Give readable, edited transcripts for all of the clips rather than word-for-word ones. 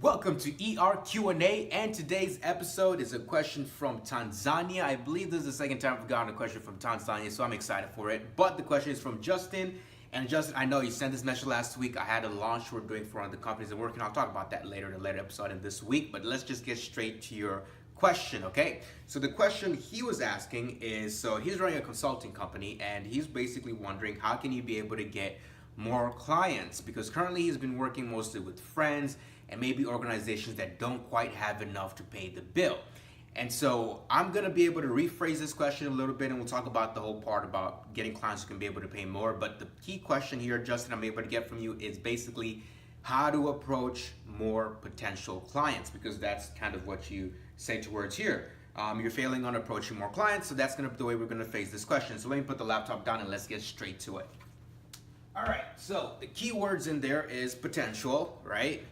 Welcome to ER Q&A, and today's episode is a question from Tanzania. I believe this is the second time we've gotten a question from Tanzania, so I'm excited for it. But the question is from Justin, and Justin, I know you sent this message last week. I had a launch we're doing for one of the companies I'm working on. I'll talk about that later in a later episode in this week, but let's just get straight to your question, okay? So the question he was asking is, so he's running a consulting company, and he's basically wondering how can he be able to get more clients, because currently he's been working mostly with friends and maybe organizations that don't quite have enough to pay the bill. And so I'm gonna be able to rephrase this question a little bit, and we'll talk about the whole part about getting clients who can be able to pay more. But the key question here, Justin, I'm able to get from you is basically how to approach more potential clients, because that's kind of what you say towards here. You're failing on approaching more clients, so that's gonna be the way we're gonna face this question. So let me put the laptop down and let's get straight to it. All right, so the key words in there is potential, right?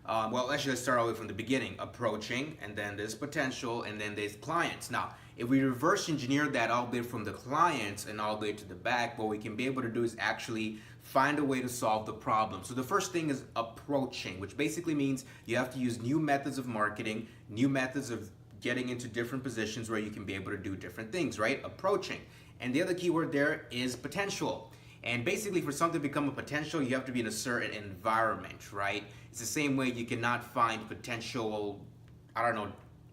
Well, actually, let's start all the way from the beginning. Approaching, and then there's potential, and then there's clients. Now, if we reverse engineer that all the way from the clients and all the way to the back, what we can be able to do is actually find a way to solve the problem. So the first thing is approaching, which basically means you have to use new methods of marketing, new methods of getting into different positions where you can be able to do different things, right? Approaching. And the other key word there is potential. And basically, for something to become a potential, you have to be in a certain environment, right? It's the same way you cannot find potential, I don't know,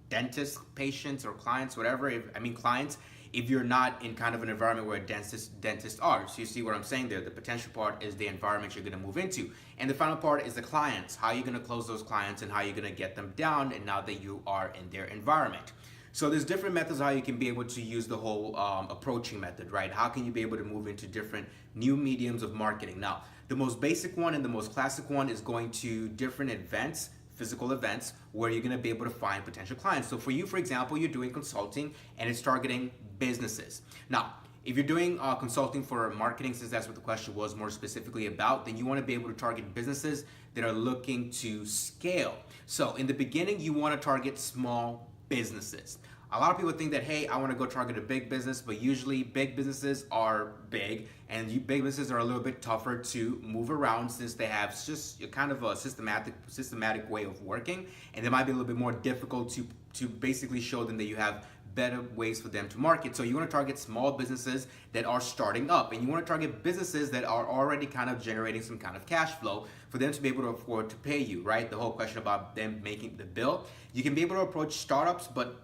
dentist patients or clients, whatever. Clients, if you're not in kind of an environment where dentists are. So you see what I'm saying there. The potential part is the environment you're going to move into. And the final part is the clients. How you're going to close those clients and how you're going to get them down, and now that you are in their environment. So there's different methods how you can be able to use the whole approaching method, right? How can you be able to move into different new mediums of marketing? Now, the most basic one and the most classic one is going to different events, physical events, where you're gonna be able to find potential clients. So for you, for example, you're doing consulting and it's targeting businesses. Now, if you're doing consulting for marketing, since that's what the question was more specifically about, then you want to be able to target businesses that are looking to scale. So in the beginning, you want to target small businesses. A lot of people think that, hey, I want to go target a big business, but usually big businesses are big, and big businesses are a little bit tougher to move around since they have just a kind of a systematic way of working, and it might be a little bit more difficult to basically show them that you have better ways for them to market. So you want to target small businesses that are starting up, and you want to target businesses that are already kind of generating some kind of cash flow for them to be able to afford to pay you, right? The whole question about them making the bill. You can be able to approach startups, but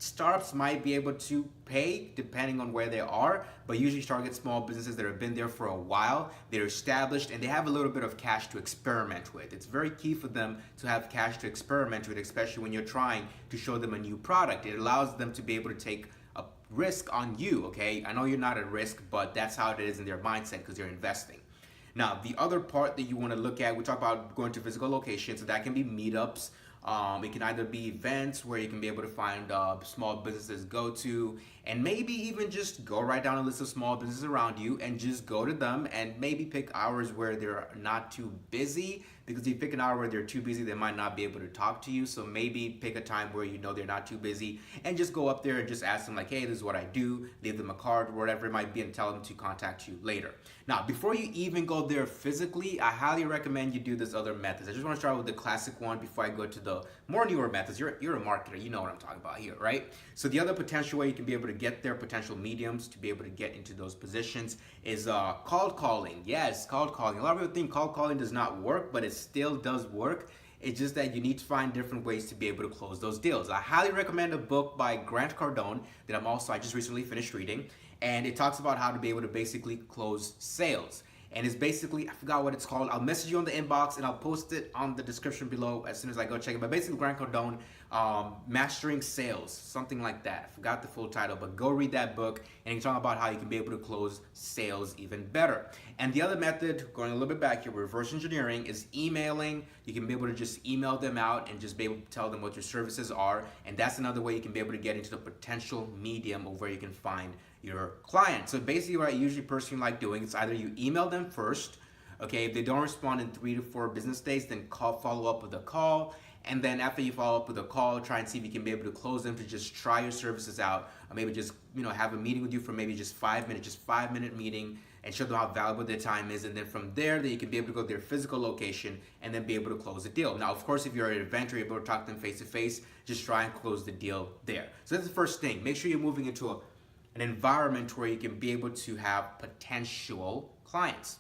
startups might be able to pay depending on where they are, but usually target small businesses that have been there for a while, they're established, and they have a little bit of cash to experiment with. It's very key for them to have cash to experiment with, especially when you're trying to show them a new product. It allows them to be able to take a risk on you, okay? I know you're not at risk, but that's how it is in their mindset because you're investing. Now, the other part that you want to look at, we talk about going to physical locations, so that can be meetups. It can either be events where you can be able to find small businesses go to, and maybe even just go write down a list of small businesses around you and just go to them and maybe pick hours where they're not too busy, because if you pick an hour where they're too busy, they might not be able to talk to you. So maybe pick a time where you know they're not too busy and just go up there and just ask them like, hey, this is what I do, leave them a card, whatever it might be, and tell them to contact you later. Now, before you even go there physically, I highly recommend you do this other methods. I just want to start with the classic one before I go to the more newer methods. You're a marketer, you know what I'm talking about here, right? So the other potential way you can be able to get there, potential mediums to be able to get into those positions, is cold calling. Yes, cold calling. A lot of people think cold calling does not work, but it still does work. It's just that you need to find different ways to be able to close those deals. I highly recommend a book by Grant Cardone that I just recently finished reading, and it talks about how to be able to basically close sales. And it's basically, I forgot what it's called. I'll message you on the inbox and I'll post it on the description below as soon as I go check it. But basically, Grant Cardone, Mastering Sales, something like that. I forgot the full title, but go read that book and you talk about how you can be able to close sales even better. And the other method, going a little bit back here, reverse engineering, is emailing. You can be able to just email them out and just be able to tell them what your services are. And that's another way you can be able to get into the potential medium of where you can find your client. So basically what I usually personally like doing is either you email them first, okay, if they don't respond in 3 to 4 business days, then follow up with a call, and then after you follow up with a call, try and see if you can be able to close them to just try your services out, or maybe just have a meeting with you for maybe just 5 minutes, just 5-minute meeting, and show them how valuable their time is. And then from there, then you can be able to go to their physical location and then be able to close the deal. Now, of course, if you're at an event or you're able to talk to them face to face, just try and close the deal there. So that's the first thing. Make sure you're moving into an environment where you can be able to have potential clients.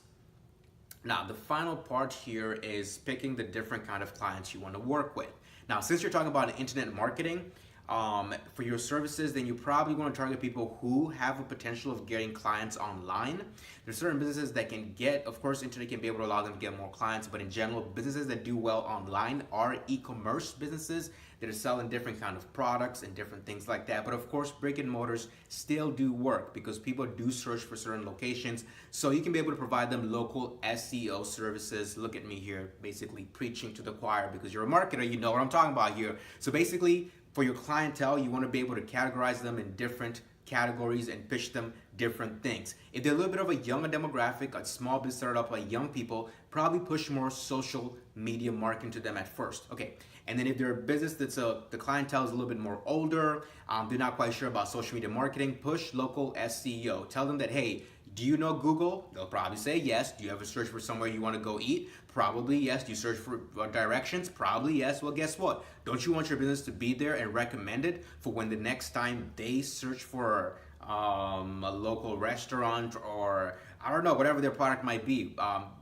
Now, the final part here is picking the different kind of clients you want to work with. Now, since you're talking about internet marketing, for your services, then you probably want to target people who have a potential of getting clients online. There's certain businesses that can get, of course, internet can be able to allow them to get more clients, but in general, businesses that do well online are e-commerce businesses that are selling different kind of products and different things like that. But of course, brick and mortars still do work because people do search for certain locations. So you can be able to provide them local SEO services. Look at me here, basically preaching to the choir because you're a marketer, you know what I'm talking about here. So basically, for your clientele, you want to be able to categorize them in different categories and pitch them different things. If they're a little bit of a younger demographic, a small business startup like young people, probably push more social media marketing to them at first. Okay. And then if they're a business that's the clientele is a little bit more older, they're not quite sure about social media marketing, push local SEO. Tell them that, hey, do you know Google? They'll probably say yes. Do you ever search for somewhere you want to go eat? Probably yes. Do you search for directions? Probably yes. Well, guess what? Don't you want your business to be there and recommended for when the next time they search for a local restaurant or I don't know, whatever their product might be.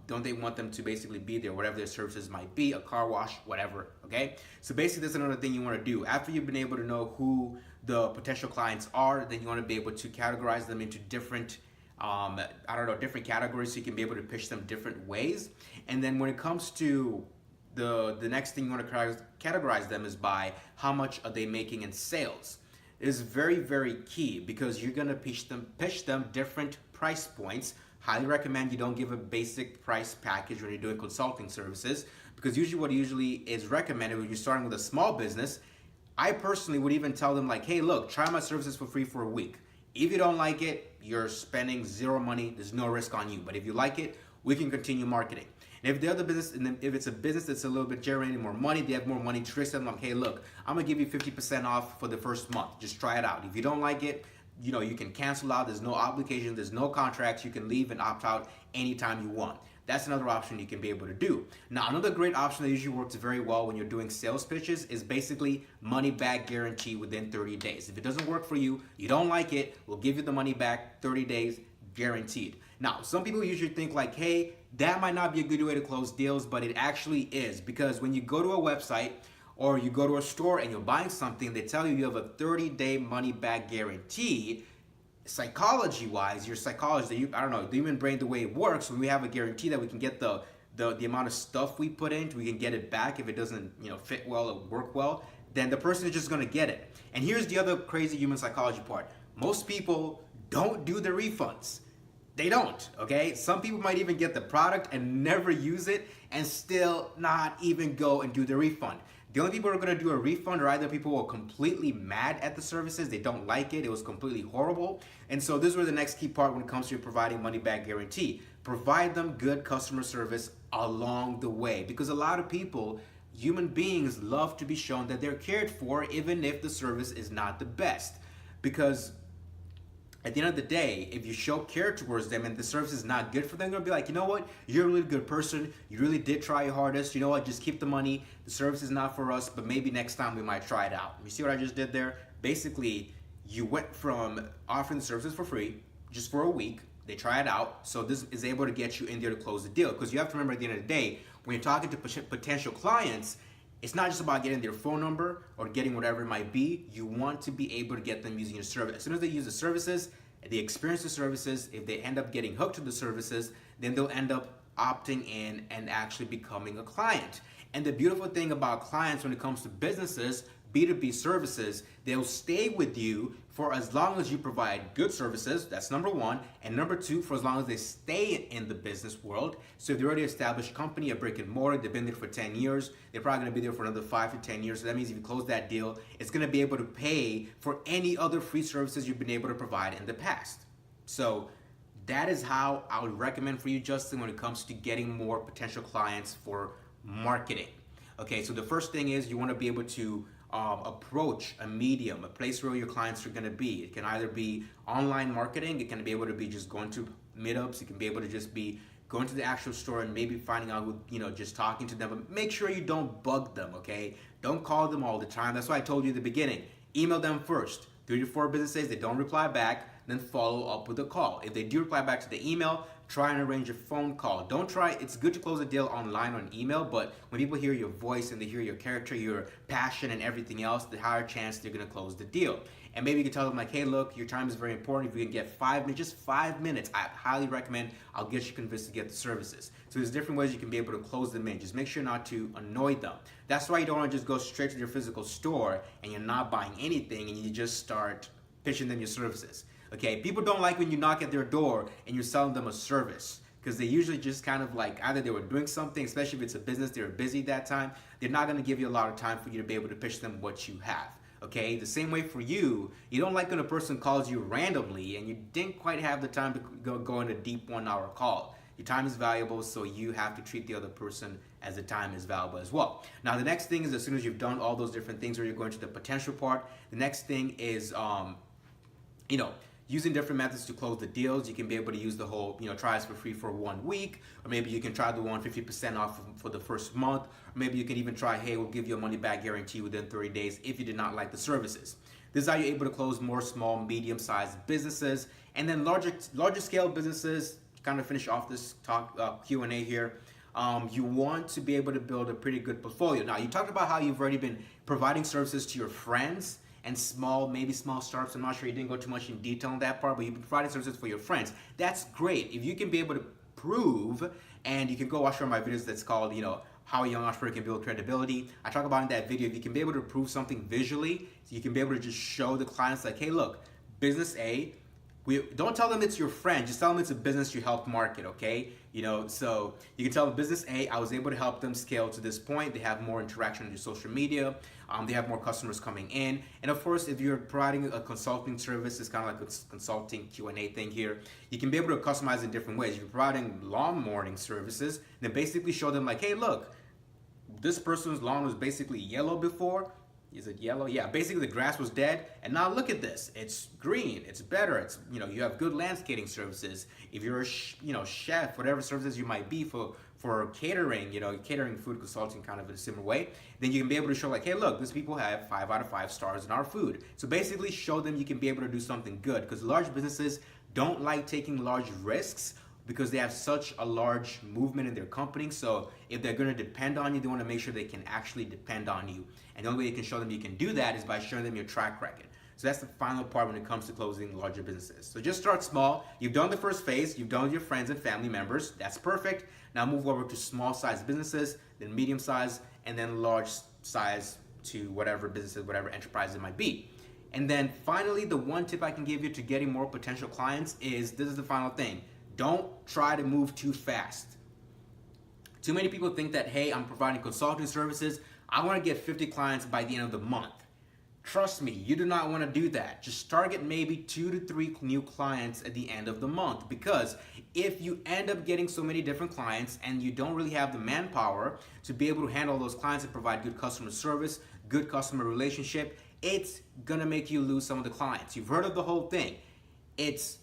Don't they want them to basically be there, whatever their services might be, a car wash, whatever, okay? So basically, that's another thing you want to do. After you've been able to know who the potential clients are, then you want to be able to categorize them into different different categories so you can be able to pitch them different ways. And then when it comes to the next thing you want to categorize them is by how much are they making in sales. It is very, very key because you're going to pitch them different price points. Highly recommend you don't give a basic price package when you're doing consulting services because usually what is recommended when you're starting with a small business, I personally would even tell them like, hey, look, try my services for free for a week. If you don't like it, you're spending zero money. There's no risk on you. But if you like it, we can continue marketing. And if the other business, and then if it's a business that's a little bit generating more money, they have more money, trick them like, hey, look, I'm gonna give you 50% off for the first month. Just try it out. If you don't like it, you know, you can cancel out. There's no obligation. There's no contracts. You can leave and opt out anytime you want. That's another option you can be able to do. Now, another great option that usually works very well when you're doing sales pitches is basically money back guarantee within 30 days. If it doesn't work for you, you don't like it, we'll give you the money back 30 days guaranteed. Now, some people usually think like, hey, that might not be a good way to close deals, but it actually is because when you go to a website or you go to a store and you're buying something, they tell you have a 30-day money back guarantee. Psychology-wise, your psychology, the human brain, the way it works, when we have a guarantee that we can get the amount of stuff we put in, we can get it back if it doesn't, fit well or work well, then the person is just gonna get it. And here's the other crazy human psychology part. Most people don't do the refunds. They don't, okay? Some people might even get the product and never use it and still not even go and do the refund. The only people who are going to do a refund are either people who are completely mad at the services, they don't like it, it was completely horrible. And so this is where the next key part when it comes to providing money back guarantee. Provide them good customer service along the way because a lot of people, human beings, love to be shown that they're cared for even if the service is not the best. Because at the end of the day, if you show care towards them and the service is not good for them, they're gonna be like, you know what? You're a really good person. You really did try your hardest. You know what? Just keep the money. The service is not for us, but maybe next time we might try it out. You see what I just did there? Basically, you went from offering the services for free just for a week. They try it out. So this is able to get you in there to close the deal. Because you have to remember at the end of the day, when you're talking to potential clients, it's not just about getting their phone number or getting whatever it might be. You want to be able to get them using your service. As soon as they use the services, they experience the services, if they end up getting hooked to the services, then they'll end up opting in and actually becoming a client. And the beautiful thing about clients when it comes to businesses, B2B services, they'll stay with you for as long as you provide good services. That's number one. And number two, for as long as they stay in the business world. So if they're already established company, a brick and mortar, they've been there for 10 years, they're probably gonna be there for another 5 to 10 years. So that means if you close that deal, it's gonna be able to pay for any other free services you've been able to provide in the past. So that is how I would recommend for you, Justin, when it comes to getting more potential clients for marketing. Okay, so the first thing is you wanna be able to approach a place where your clients are going to be. It can either be online marketing, it can be able to be just going to meetups. You can be able to just be going to the actual store and maybe finding out who, just talking to them. But make sure you don't bug them, okay? Don't call them all the time. That's why I told you at the beginning. Email them first. 3 to 4 business days, they don't reply back, then follow up with a call. If they do reply back to the email, try and arrange a phone call. Don't try, it's good to close a deal online or an email, but when people hear your voice and they hear your character, your passion and everything else, the higher chance they're gonna close the deal. And maybe you can tell them like, hey, look, your time is very important. If you can get 5 minutes, just 5 minutes, I highly recommend, I'll get you convinced to get the services. So there's different ways you can be able to close them in. Just make sure not to annoy them. That's why you don't wanna just go straight to your physical store and you're not buying anything and you just start pitching them your services. Okay, people don't like when you knock at their door and you're selling them a service, because they usually just kind of like either they were doing something, especially if it's a business, they were busy that time, they're not going to give you a lot of time for you to be able to pitch them what you have. Okay, the same way for you, you don't like when a person calls you randomly and you didn't quite have the time to go in a deep 1-hour call. Your time is valuable, so you have to treat the other person as the time is valuable as well. Now the next thing is, as soon as you've done all those different things where you're going to the potential part, the next thing is using different methods to close the deals. You can be able to use the whole, try us for free for 1 week, or maybe you can try the 150% off for the first month, or maybe you can even try, hey, we'll give you a money back guarantee within 30 days if you did not like the services. This is how you're able to close more small, medium-sized businesses, and then larger scale businesses. To kind of finish off this talk Q&A here. You want to be able to build a pretty good portfolio. Now, you talked about how you've already been providing services to your friends and maybe small startups. I'm not sure, you didn't go too much in detail on that part, but you've been providing services for your friends. That's great. If you can be able to prove, and you can go watch one of my videos that's called, how a young entrepreneur can build credibility. I talk about in that video, if you can be able to prove something visually, so you can be able to just show the clients like, hey, look, business A, don't tell them it's your friend, just tell them it's a business you helped market, okay? So you can tell them business A, I was able to help them scale to this point. They have more interaction on your social media. They have more customers coming in. And of course, if you're providing a consulting service, it's kind of like a consulting Q&A thing here. You can be able to customize in different ways. If you're providing lawn mowing services, then basically show them like, hey, look, this person's lawn was basically yellow before. Is it yellow? Yeah, basically the grass was dead, and now look at this. It's green, it's better, it's, you have good landscaping services. If you're a chef, whatever services you might be for catering, catering food consulting kind of in a similar way, then you can be able to show like, hey, look, these people have 5 out of 5 stars in our food. So basically show them you can be able to do something good, because large businesses don't like taking large risks because they have such a large movement in their company. So if they're gonna depend on you, they wanna make sure they can actually depend on you. And the only way you can show them you can do that is by showing them your track record. So that's the final part when it comes to closing larger businesses. So just start small. You've done the first phase, you've done with your friends and family members, that's perfect. Now move over to small size businesses, then medium size, and then large size to whatever businesses, whatever enterprise it might be. And then finally, the one tip I can give you to getting more potential clients is, this is the final thing. Don't try to move too fast. Too many people think that, hey, I'm providing consulting services, I want to get 50 clients by the end of the month. Trust me, you do not want to do that. Just target maybe 2 to 3 new clients at the end of the month, because if you end up getting so many different clients and you don't really have the manpower to be able to handle those clients and provide good customer service, good customer relationship, it's gonna make you lose some of the clients. You've heard of the whole thing. It's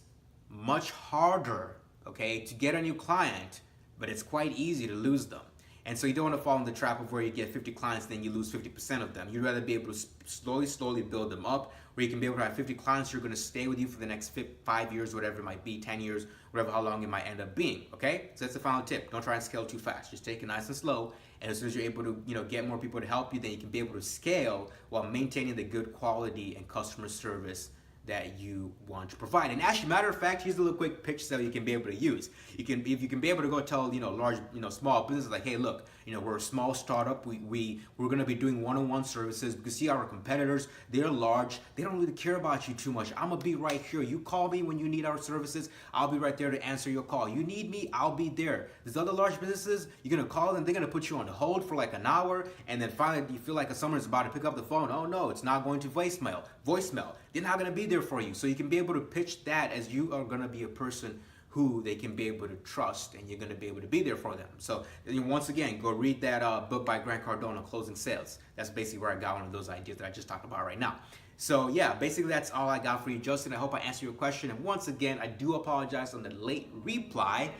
much harder, okay, to get a new client, but it's quite easy to lose them. And so you don't want to fall in the trap of where you get 50 clients, then you lose 50% of them. You'd rather be able to slowly build them up, where you can be able to have 50 clients who are going to stay with you for the next 5 years, whatever it might be, 10 years, whatever, how long it might end up being, okay? So that's the final tip. Don't try and scale too fast. Just take it nice and slow. And as soon as you're able to, get more people to help you, then you can be able to scale while maintaining the good quality and customer service that you want to provide. And actually, matter of fact, here's a little quick pitch that you can be able to use. If you can be able to go tell, large, small businesses like, hey, look, we're a small startup. We're going to be doing one-on-one services, because see our competitors, they're large. They don't really care about you too much. I'm going to be right here. You call me when you need our services. I'll be right there to answer your call. You need me, I'll be there. There's other large businesses, you're going to call them, they're going to put you on hold for like an hour, and then finally you feel like someone's about to pick up the phone. Oh no, it's not going to voicemail. They're not going to be there for you. So you can be able to pitch that as you are going to be a person who they can be able to trust, and you're going to be able to be there for them. So once again, go read that book by Grant Cardone, Closing Sales. That's basically where I got one of those ideas that I just talked about right now. So yeah, basically that's all I got for you, Justin. I hope I answered your question. And once again, I do apologize on the late reply.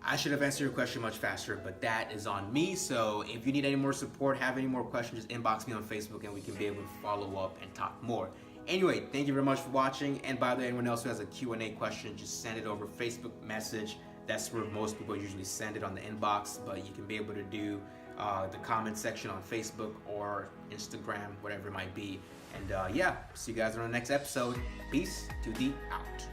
I should have answered your question much faster, but that is on me. So if you need any more support, have any more questions, just inbox me on Facebook and we can be able to follow up and talk more. Anyway, thank you very much for watching. And by the way, anyone else who has a Q&A question, just send it over Facebook message. That's where most people usually send it, on the inbox, but you can be able to do the comment section on Facebook or Instagram, whatever it might be. And yeah, see you guys on the next episode. Peace, 2D out.